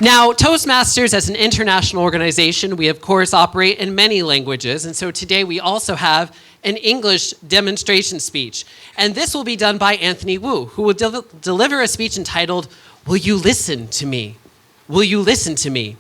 Now, Toastmasters, as an international organization, we of course operate in many languages, and so today we also have an English demonstration speech. And this will be done by Anthony Wu, who will deliver a speech entitled, "Will You Listen to Me? Will You Listen to Me?"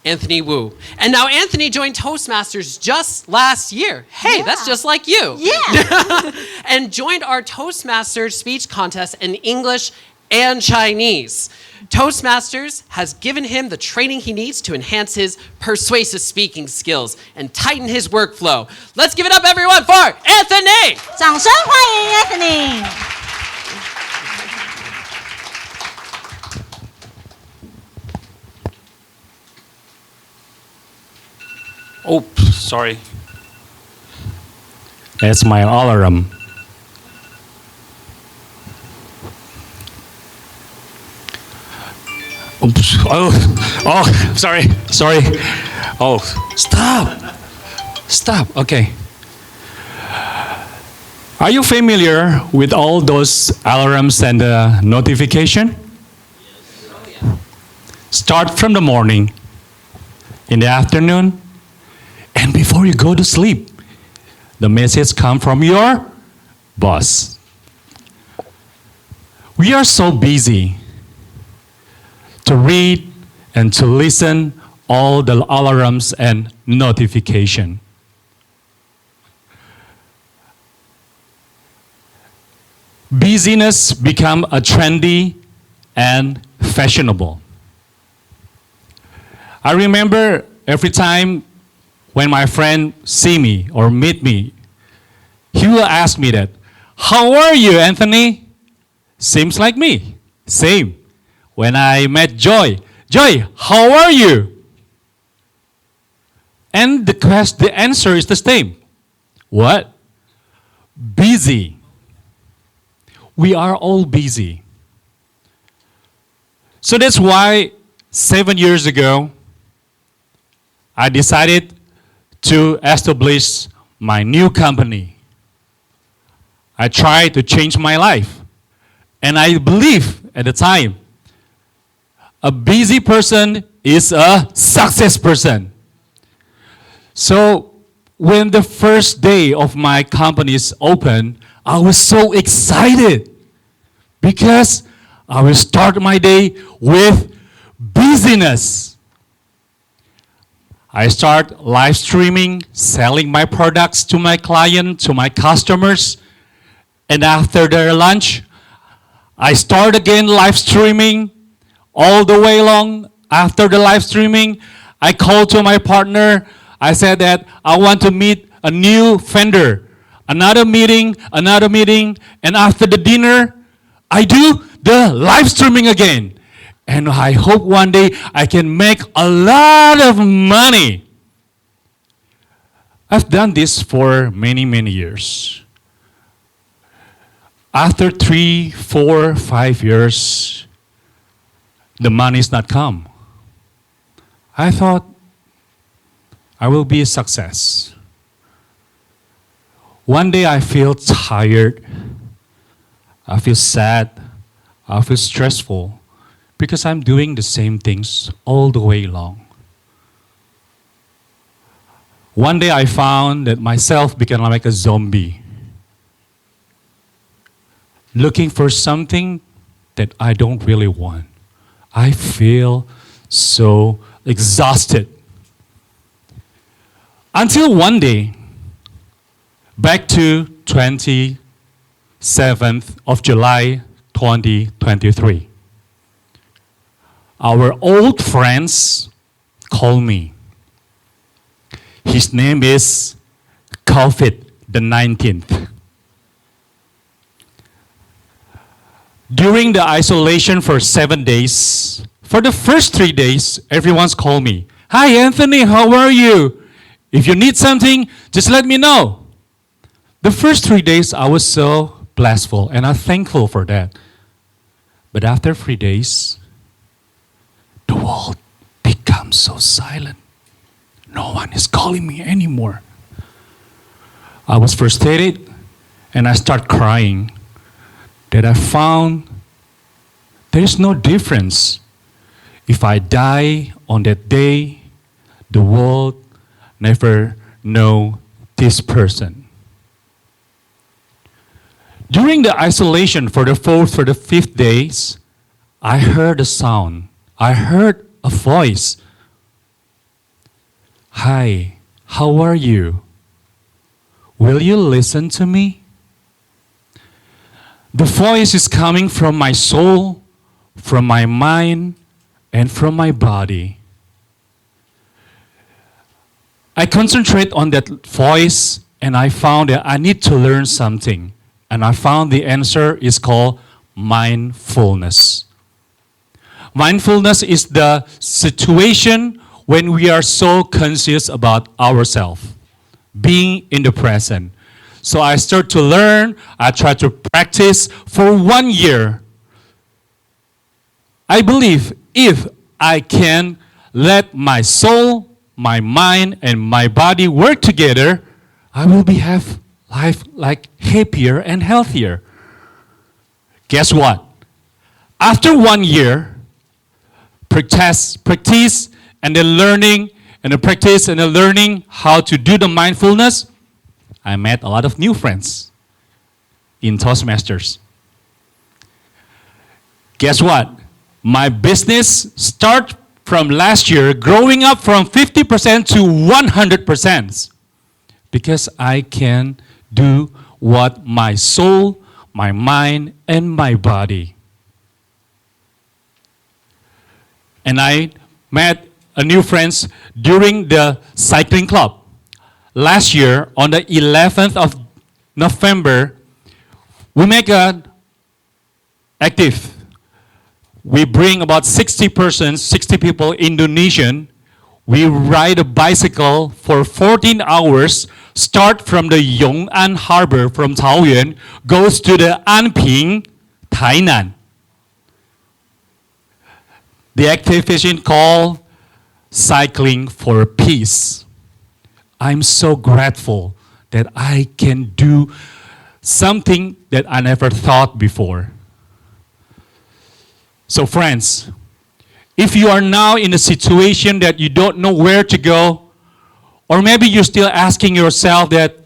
Anthony Wu. And now Anthony joined Toastmasters just last year. Hey, Yeah. that's just like you. Yeah. And joined our Toastmasters speech contest in English and Chinese. Toastmasters has given him the training he needs to enhance his persuasive speaking skills and tighten his workflow. Let's give it up, everyone, for Anthony! 掌声欢迎 Anthony。 Oh, sorry. That's my alarm. Oops. Oh, sorry. Oh, stop. Okay. Are you familiar with all those alarms and notification? Start from the morning, in the afternoon, and before you go to sleep. The message comes from your boss. We are so busy to read and to listen all the alarms and notification. Busyness become a trendy and fashionable. I remember every time when my friend see me or meet me, he will ask me that, "How are you, Anthony?" Seems like me. Same. When I met Joy, how are you? And the answer is the same. What? Busy. We are all busy. So that's why 7 years ago, I decided to establish my new company. I tried to change my life. And I believe at the time, a busy person is a success person. So when the first day of my company is open, I was so excited because I will start my day with busyness. I start live streaming, selling my products to my client, to my customers. And after their lunch, I start again live streaming all the way long. After the live streaming, I called to my partner. I said that I want to meet a new vendor. Another meeting. And after the dinner, I do the live streaming again. And I hope one day I can make a lot of money. I've done this for many, many years. After 3, 4, 5 years, the money's not come. I thought I will be a success. One day I feel tired. I feel sad. I feel stressful because I'm doing the same things all the way long. One day I found that myself became like a zombie, looking for something that I don't really want. I feel so exhausted. Until one day, back to 27th of July, 2023. Our old friends call me. His name is COVID the 19th. During the isolation for 7 days, for the first 3 days, everyone's called me. "Hi, Anthony, how are you? If you need something, just let me know." The first 3 days, I was so blissful, and I'm thankful for that. But after 3 days, the world becomes so silent. No one is calling me anymore. I was frustrated, and I started crying. That I found there is no difference if I die on that day, the world never know this person. During the isolation for the 4th or the 5th days, I heard a sound. I heard a voice. Hi, how are you? Will you listen to me? The voice is coming from my soul, from my mind, and from my body. I concentrate on that voice, and I found that I need to learn something. And I found the answer is called mindfulness. Mindfulness is the situation when we are so conscious about ourselves, being in the present. So I start to learn, I try to practice for 1 year. I believe if I can let my soul, my mind, and my body work together, I will have life like happier and healthier. Guess what? After 1 year, practice and then learning, and the practice and the learning how to do the mindfulness, I met a lot of new friends in Toastmasters. Guess what? My business start from last year growing up from 50% to 100% because I can do what my soul, my mind, and my body. And I met a new friends during the cycling club. Last year, on the 11th of November, we make an active. We bring about 60 persons, 60 people, Indonesian. We ride a bicycle for 14 hours, start from the Yong'an Harbor from Taoyuan, goes to the Anping, Tainan. The activity called Cycling for Peace. I'm so grateful that I can do something that I never thought before. So friends, if you are now in a situation that you don't know where to go, or maybe you're still asking yourself that,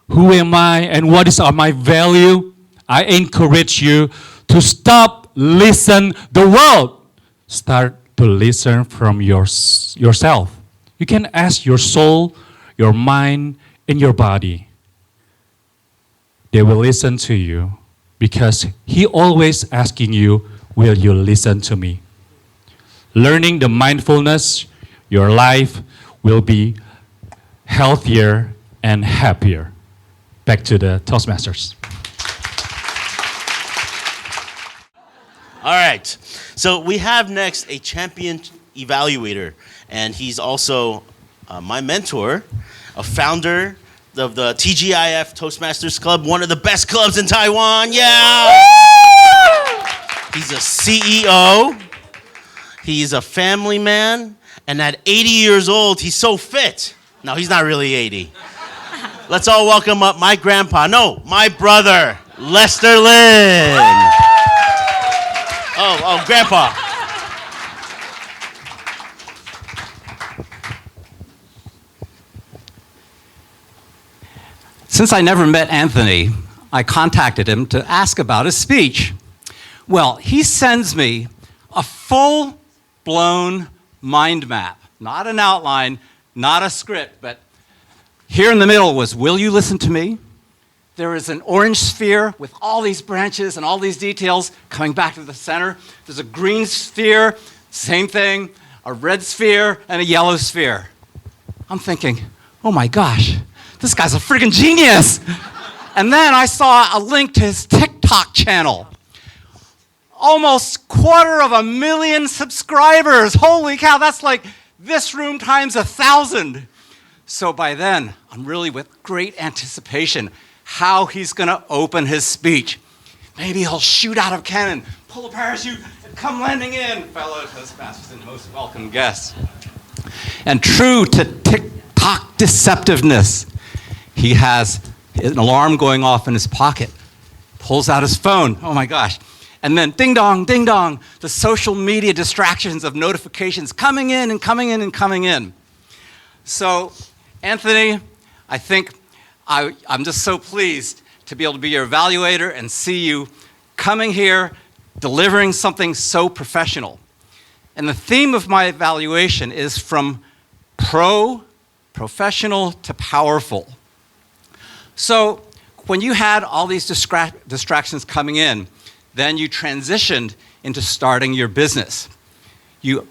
who am I and what is my value? I encourage you to stop listen the world. Start to listen from yourself. You can ask your soul, your mind, and your body. They will listen to you because He always asking you, will you listen to me? Learning the mindfulness, your life will be healthier and happier. Back to the Toastmasters. All right. So we have next a champion evaluator, and he's also my mentor, a founder of the TGIF Toastmasters Club, one of the best clubs in Taiwan. Yeah! He's a CEO. He's a family man. And at 80 years old, he's so fit. No, he's not really 80. Let's all welcome up my grandpa. No, my brother, Lester Lin. Oh, grandpa. Since I never met Anthony, I contacted him to ask about his speech. Well, he sends me a full-blown mind map, not an outline, not a script, but here in the middle was, will you listen to me? There is an orange sphere with all these branches and all these details coming back to the center. There's a green sphere, same thing, a red sphere, and a yellow sphere. I'm thinking, oh my gosh, this guy's a freaking genius. And then I saw a link to his TikTok channel. Almost 250,000 subscribers. Holy cow, that's like this room times 1,000. So by then, I'm really with great anticipation how he's gonna open his speech. Maybe he'll shoot out of cannon, pull a parachute, and come landing in, fellow Toastmasters and most welcome guests. And true to TikTok deceptiveness, he has an alarm going off in his pocket, pulls out his phone, oh my gosh, And then ding dong, the social media distractions of notifications coming in and coming in and coming in. So, Anthony, I think I'm just so pleased to be able to be your evaluator and see you coming here, delivering something so professional. And the theme of my evaluation is from professional to powerful. So when you had all these distractions coming in, then you transitioned into starting your business. You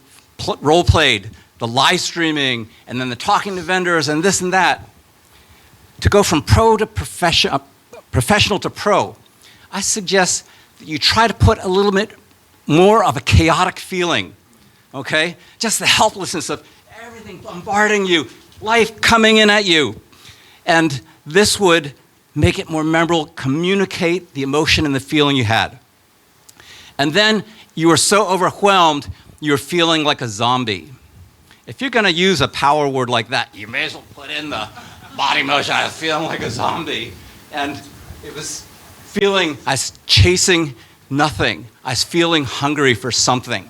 role-played the live streaming and then the talking to vendors and this and that. To go from professional to pro, I suggest that you try to put a little bit more of a chaotic feeling, okay? Just the helplessness of everything bombarding you, life coming in at you. And this would make it more memorable, communicate the emotion and the feeling you had. And then you were so overwhelmed, you're feeling like a zombie. If you're gonna use a power word like that, you may as well put in the body motion. I was feeling like a zombie. And it was feeling, I was chasing nothing. I was feeling hungry for something.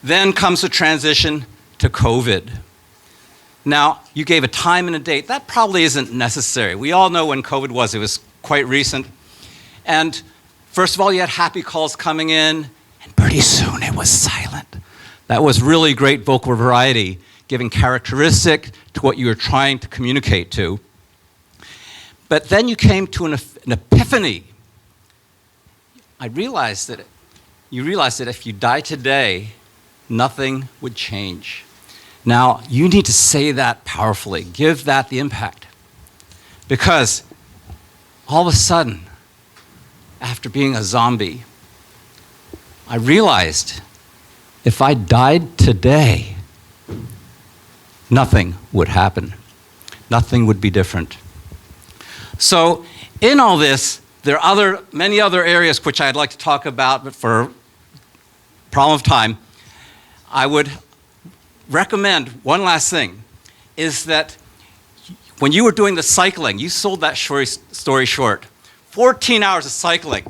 Then comes the transition to COVID. Now, you gave a time and a date. That probably isn't necessary. We all know when COVID was. It was quite recent. And first of all, you had happy calls coming in, and pretty soon it was silent. That was really great vocal variety, giving characteristic to what you were trying to communicate to. But then you came to an epiphany. You realized that if you die today, nothing would change. Now, you need to say that powerfully. Give that the impact. Because all of a sudden, after being a zombie, I realized if I died today, nothing would happen. Nothing would be different. So in all this, there are many other areas which I'd like to talk about, but for problem of time, I would recommend one last thing, is that when you were doing the cycling, you sold that story short. 14 hours of cycling,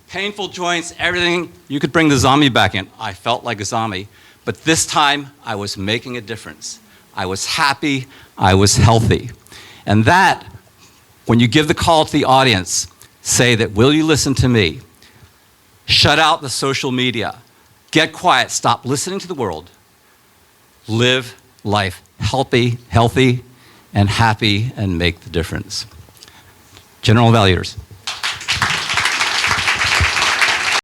painful joints, everything, you could bring the zombie back in. I felt like a zombie, but this time I was making a difference. I was happy, I was healthy. And that, when you give the call to the audience, say that, will you listen to me? Shut out the social media. Get quiet, stop listening to the world. Live life healthy, and happy, and make the difference. General evaluators.